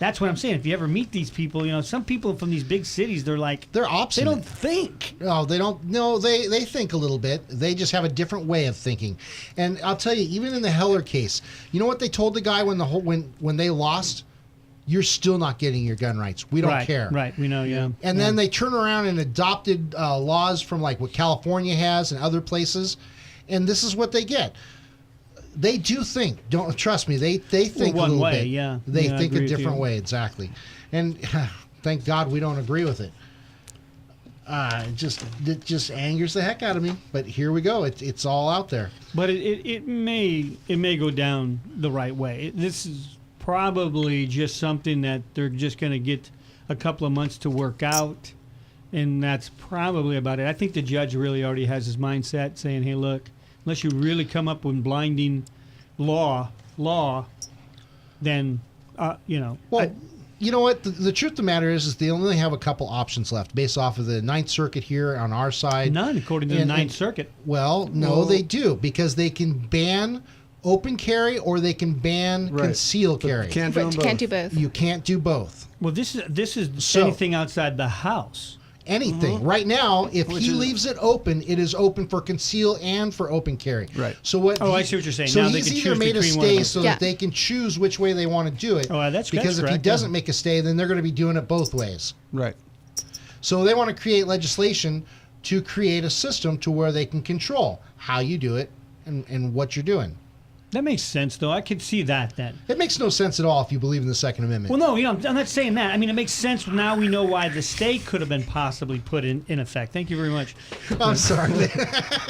That's what I'm saying. If you ever meet these people, some people from these big cities, they're obstinate. They don't think. No, they don't. No, they think a little bit. They just have a different way of thinking. And I'll tell you, even in the Heller case, you know what they told the guy when they lost? You're still not getting your gun rights. We don't care. Right, we know, yeah. And then they turn around and adopted laws from like what California has and other places, and this is what they get. They do think. Don't trust me. They think one a little way, bit. yeah. They Yeah, I think a agree with different you. way, exactly. And thank God we don't agree with it. It just angers the heck out of me. But here we go. It's all out there. But it may go down the right way. This is probably just something that they're just going to get a couple of months to work out, and that's probably about it. I think the judge really already has his mindset saying, hey, look, unless you really come up with blinding law, then, Well, you know what? The truth of the matter is they only have a couple options left based off of the Ninth Circuit here on our side. None, according to the Ninth Circuit. Well, no, they do, because they can ban open carry or they can ban concealed carry. Can't do both. You can't do both. Well, this is So- anything outside the house. Anything. Right now, if he leaves it open, it is open for conceal and for open carry. Right. So what? Oh, I see what you're saying. So Now they he's can either choose made a between one of stay them. so Yeah. that they can choose which way they want to do it. Oh, that's because if he correct, doesn't yeah. make a stay, then they're going to be doing it both ways. Right. So they want to create legislation to create a system to where they can control how you do it and what you're doing. That makes sense, though. I could see that then. It makes no sense at all if you believe in the Second Amendment. Well, no, I'm not saying that. I mean, it makes sense. Now we know why the stay could have been possibly put in effect. Thank you very much. I'm sorry.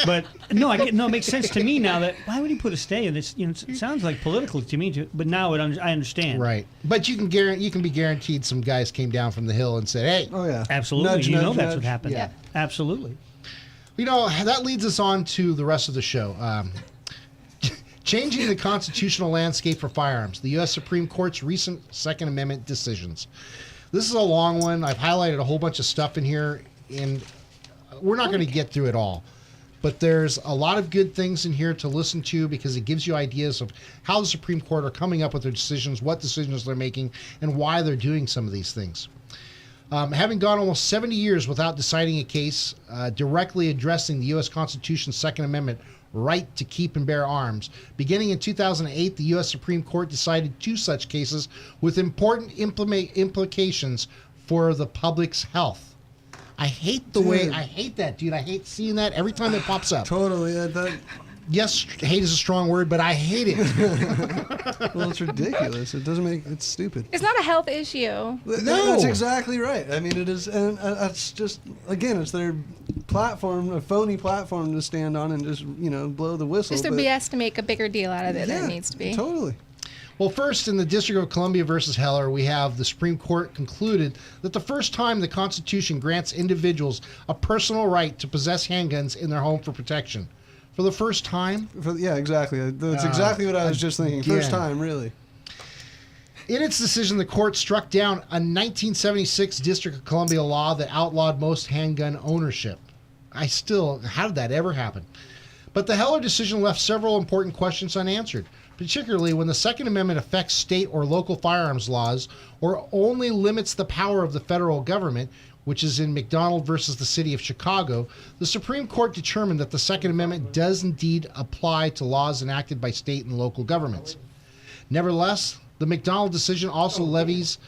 But no, it makes sense to me now that why would he put a stay in this? It sounds like political to me, but now I understand. Right. But you can be guaranteed some guys came down from the hill and said, "Hey, Oh yeah. Absolutely. Nudge, That's nudge. what happened. Yeah. Absolutely. that leads us on to the rest of the show. Changing the constitutional landscape for firearms, the U.S. Supreme Court's recent Second Amendment decisions. This is a long one. I've highlighted a whole bunch of stuff in here, and we're not going to get through it all. But there's a lot of good things in here to listen to because it gives you ideas of how the Supreme Court are coming up with their decisions, what decisions they're making, and why they're doing some of these things. Having gone almost 70 years without deciding a case directly addressing the U.S. Constitution's Second Amendment right to keep and bear arms, beginning in 2008, the U.S. Supreme Court decided 2 such cases with important implications for the public's health. I hate that, dude. I hate seeing that every time it pops up. Totally. Yes, hate is a strong word, but I hate it. Well, it's ridiculous. It's stupid. It's not a health issue. No. That's exactly right. I mean, it is, and that's just, again, it's their platform, a phony platform to stand on and just, blow the whistle. Just a BS to make a bigger deal out of it than it needs to be. Totally. Well, first, in the District of Columbia versus Heller, we have the Supreme Court concluded that the first time the Constitution grants individuals a personal right to possess handguns in their home for protection. For the first time? Yeah, exactly. That's exactly what I was just thinking. First time, really. In its decision, the court struck down a 1976 District of Columbia law that outlawed most handgun ownership. How did that ever happen? But the Heller decision left several important questions unanswered, particularly when the Second Amendment affects state or local firearms laws or only limits the power of the federal government, which is in McDonald versus the City of Chicago. The Supreme Court determined that the Second Amendment does indeed apply to laws enacted by state and local governments. Nevertheless, the McDonald decision also leaves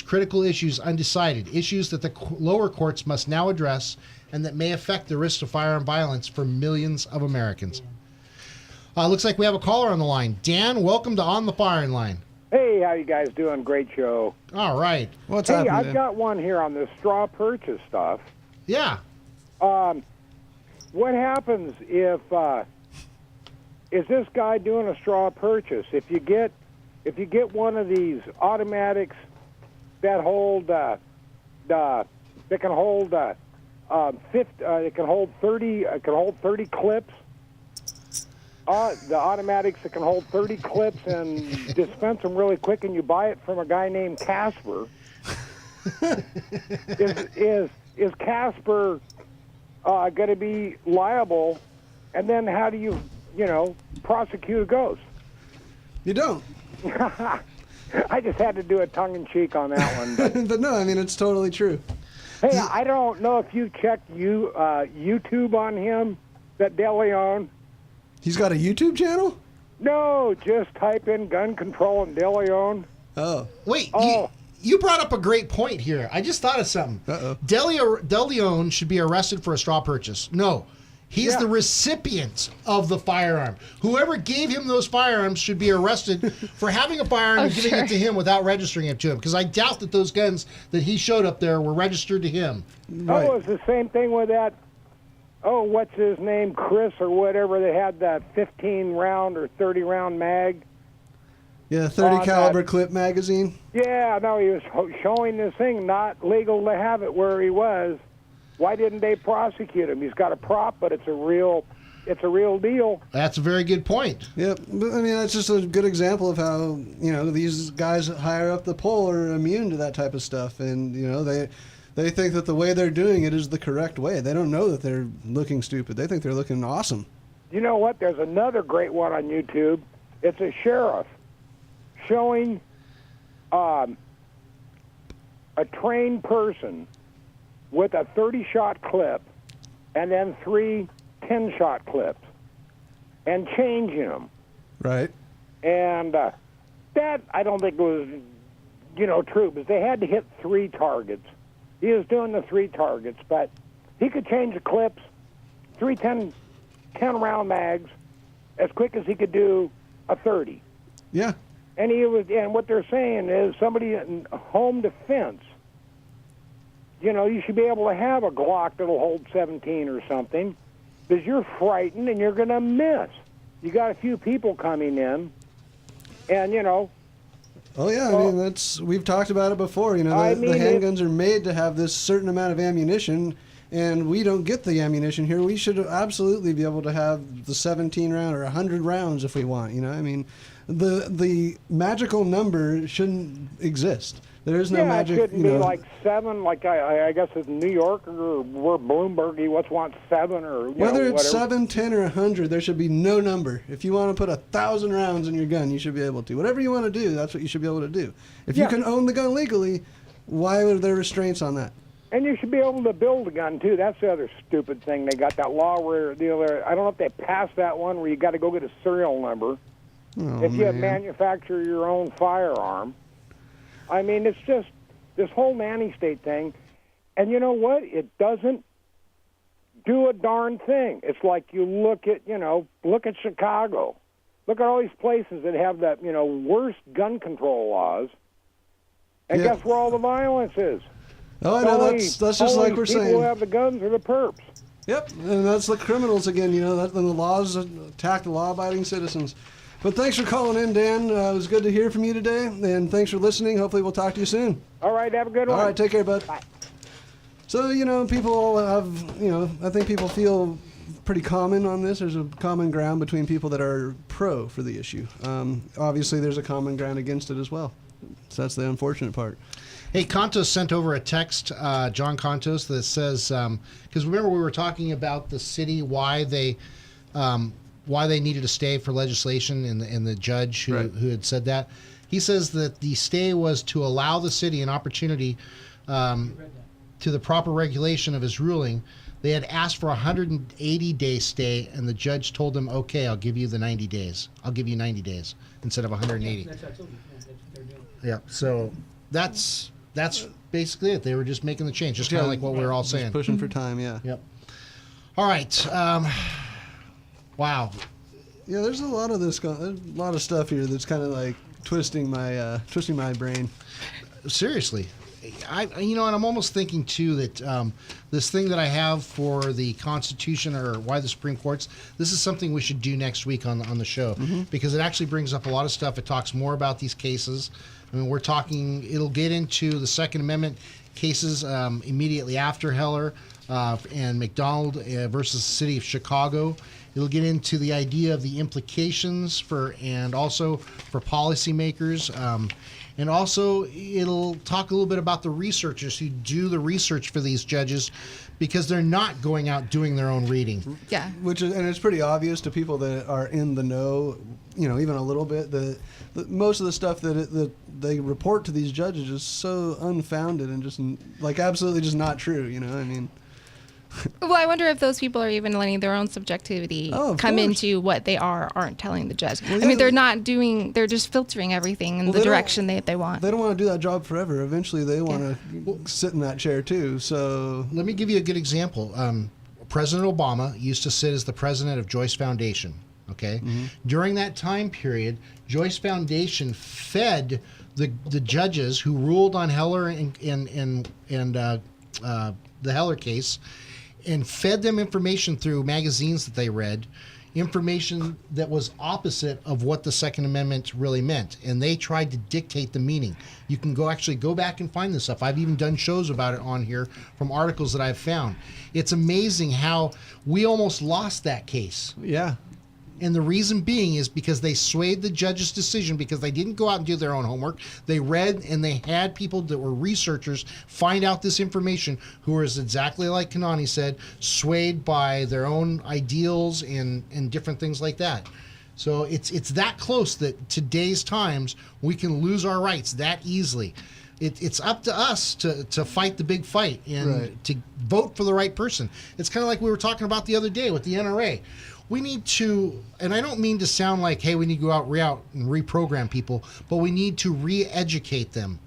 critical issues undecided, issues that the lower courts must now address and that may affect the risk of firearm violence for millions of Americans. Looks like we have a caller on the line. Dan, welcome to On the Firing Line. Hey, how you guys doing? Great show. All right. What's hey, happening? I've got one here on this straw purchase stuff. Yeah. What happens if is this guy doing a straw purchase? If you get one of these automatics that hold that can hold it can hold 30. It can hold 30 clips. The automatics, it can hold 30 clips and dispense them really quick, and you buy it from a guy named Casper. Is Casper going to be liable? And then how do you prosecute a ghost? You don't. I just had to do a tongue-in-cheek on that one. But no, I mean, it's totally true. Hey, I don't know if you checked YouTube on him, that De Leon. He's got a YouTube channel? No, just type in gun control and De Leon. Oh. Wait, you brought up a great point here. I just thought of something. Uh-oh. De Leon should be arrested for a straw purchase. No. He's the recipient of the firearm. Whoever gave him those firearms should be arrested for having a firearm and giving it to him without registering it to him. Because I doubt that those guns that he showed up there were registered to him. Right. Oh, it's the same thing with that. Oh, what's his name? Chris or whatever. They had that 15-round or 30-round mag. Yeah, 30 caliber clip magazine. Yeah, no, he was showing this thing, not legal to have it where he was. Why didn't they prosecute him? He's got a prop, but it's a real deal. That's a very good point. Yep. But, I mean, that's just a good example of how, these guys higher up the pole are immune to that type of stuff. And, they think that the way they're doing it is the correct way. They don't know that they're looking stupid. They think they're looking awesome. You know what? There's another great one on YouTube. It's a sheriff showing a trained person with a 30-shot clip and then 3 10-shot clips and changing them. Right. And that, I don't think was, true, because they had to hit 3 targets. He was doing the 3 targets, but he could change the clips, 3 10-round mags, as quick as he could do a 30. Yeah. And what they're saying is somebody in home defense, you should be able to have a Glock that'll hold 17 or something, because you're frightened and you're going to miss. You got a few people coming in, and Oh yeah, I mean we've talked about it before. The handguns are made to have this certain amount of ammunition, and we don't get the ammunition here. We should absolutely be able to have the 17 round or 100 rounds if we want. I mean, the magical number shouldn't exist. There is no magic. It shouldn't be like 7, like I guess it's New York or where Bloomberg he wants 7 or whether it's whatever. 7, 10, or 100, there should be no number. If you want to put 1,000 rounds in your gun, you should be able to. Whatever you want to do, that's what you should be able to do. If you can own the gun legally, why are there restraints on that? And you should be able to build a gun too. That's the other stupid thing. They got that law where I don't know if they passed that one where you got to go get a serial number if you manufacture your own firearm. I mean, it's just this whole nanny state thing. And you know what? It doesn't do a darn thing. It's like you look at Chicago. Look at all these places that have that, worst gun control laws. And guess where all the violence is? Oh, I know. That's just like we're saying. People who have the guns are the perps. Yep, and that's the criminals again. That the laws attack the law-abiding citizens. But thanks for calling in, Dan. It was good to hear from you today, and thanks for listening. Hopefully we'll talk to you soon. All right, have a good one. All right, take care, bud. Bye. So, people have, I think people feel pretty common on this. There's a common ground between people that are pro for the issue. Obviously, there's a common ground against it as well. So that's the unfortunate part. Hey, Contos sent over a text, John Contos, that says, because remember we were talking about the city, why they needed a stay for legislation, and the judge who had said that. He says that the stay was to allow the city an opportunity to the proper regulation of his ruling. They had asked for a 180-day stay, and the judge told them, okay, I'll give you the 90 days. I'll give you 90 days instead of 180. That's what I told you. That's what they're doing. Yeah, so that's basically it. They were just making the change, just kind of like what we were all saying. Just pushing for time, yeah. Yep. All right. Wow. Yeah, there's a lot of stuff here that's kind of like twisting my brain. Seriously. And I'm almost thinking too that this thing that I have for the Constitution, or why the Supreme Court's, this is something we should do next week on the show, because it actually brings up a lot of stuff. It talks more about these cases. I mean, it'll get into the Second Amendment cases immediately after Heller. and McDonald versus the City of Chicago. It'll get into the idea of the implications and also for policymakers. And also, it'll talk a little bit about the researchers who do the research for these judges, because they're not going out doing their own reading. Yeah. And it's pretty obvious to people that are in the know, even a little bit, that most of the stuff that they report to these judges is so unfounded and just absolutely just not true. Well, I wonder if those people are even letting their own subjectivity come into what they aren't telling the judge. Well, I mean, they're just filtering everything in the direction they want. They don't want to do that job forever. Eventually, they want to sit in that chair too. So let me give you a good example. President Obama used to sit as the president of Joyce Foundation. Okay, during that time period, Joyce Foundation fed the judges who ruled on Heller and the Heller case, and fed them information through magazines that they read, information that was opposite of what the Second Amendment really meant. And they tried to dictate the meaning. You can go back and find this stuff. I've even done shows about it on here from articles that I've found. It's amazing how we almost lost that case. Yeah. And the reason being is because they swayed the judge's decision, because they didn't go out and do their own homework. They read, and they had people that were researchers find out this information who was exactly like Kanani said, swayed by their own ideals and different things like that. So it's that close that today's times we can lose our rights that easily. It's up to us to fight the big fight and to vote for the right person. It's kind of like we were talking about the other day with the NRA. We need to, and I don't mean to sound like, hey, we need to go out and reprogram people, but we need to re-educate them.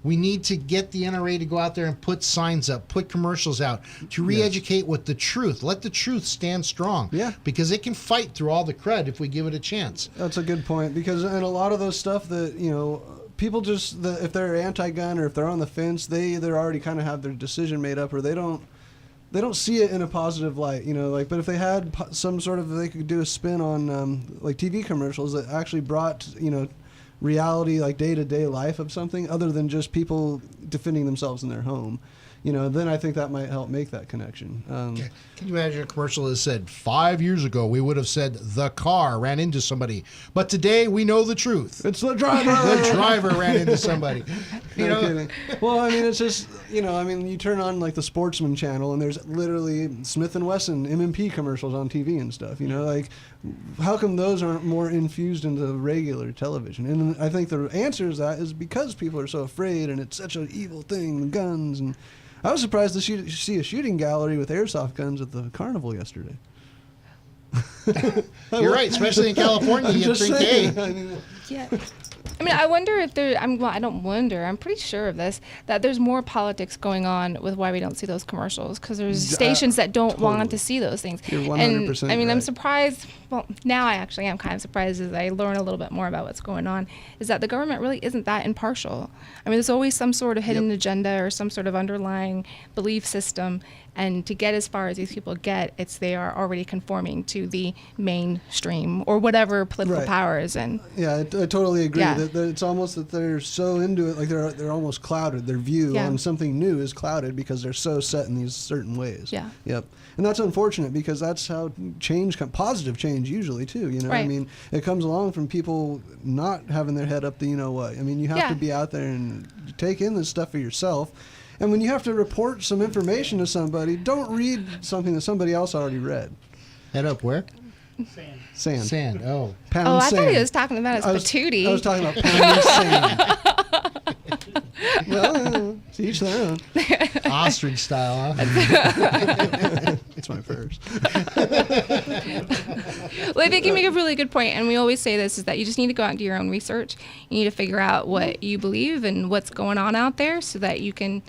We need to get the NRA to go out there and put signs up, put commercials out, to re-educate with the truth. Let the truth stand strong. Yeah. Because it can fight through all the crud if we give it a chance. That's a good point, because in a lot of those stuff that, people just, if they're anti-gun or if they're on the fence, they either already kind of have their decision made up, or they don't see it in a positive light, but if they had some sort of, they could do a spin on TV commercials that actually brought, reality, like day-to-day life of something other than just people defending themselves in their home, then I think that might help make that connection. Can you imagine a commercial that said, 5 years ago, we would have said the car ran into somebody, but today we know the truth. It's the driver. The driver ran into somebody. No kidding. Well, it's just, you turn on the Sportsman channel and there's literally Smith & Wesson M&P commercials on TV and stuff, how come those aren't more infused into regular television? And I think the answer to that is because people are so afraid and it's such an evil thing, guns. And I was surprised to see a shooting gallery with airsoft guns at the carnival yesterday. You're right, especially in California. You think, yeah. I wonder if I don't wonder, I'm pretty sure of this, that there's more politics going on with why we don't see those commercials, because there's stations that don't want to see those things. You're 100% and right. I'm surprised, well, now I actually am kind of surprised as I learn a little bit more about what's going on, is that the government really isn't that impartial. There's always some sort of hidden agenda or some sort of underlying belief system, and to get as far as these people get, they are already conforming to the mainstream or whatever political powers. And yeah, I totally agree. Yeah. That it's almost that they're so into it, like they're almost clouded. Their view on something new is clouded because they're so set in these certain ways. Yeah. Yep. And that's unfortunate, because that's how positive change usually too. Right. It comes along from people not having their head up the what. You have to be out there and take in this stuff for yourself. And when you have to report some information to somebody, don't read something that somebody else already read. Head up where? Sand. Sand. Oh. Pound I sand. thought he was talking about his patootie. I was talking about pounding sand. Well, to each their own. Ostrich style, huh? It's my first. Well, I think you make a really good point, and we always say this, is that you just need to go out and do your own research. You need to figure out what you believe and what's going on out there so that you can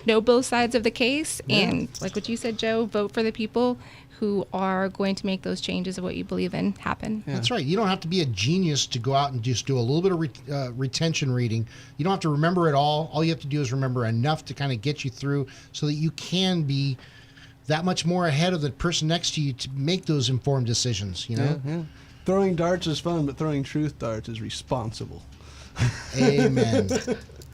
know both sides of the case, and like what you said, Joe, vote for the people who are going to make those changes of what you believe in happen. Yeah. That's right. You don't have to be a genius to go out and just do a little bit of retention reading. You don't have to remember it all. All you have to do is remember enough to kind of get you through so that you can be that much more ahead of the person next to you to make those informed decisions, Yeah. Throwing darts is fun, but throwing truth darts is responsible. Amen.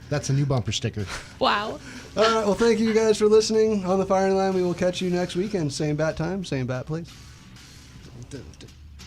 That's a new bumper sticker. Wow. All right. Well, thank you guys for listening on the firing line. We will catch you next weekend. Same bat time, same bat place.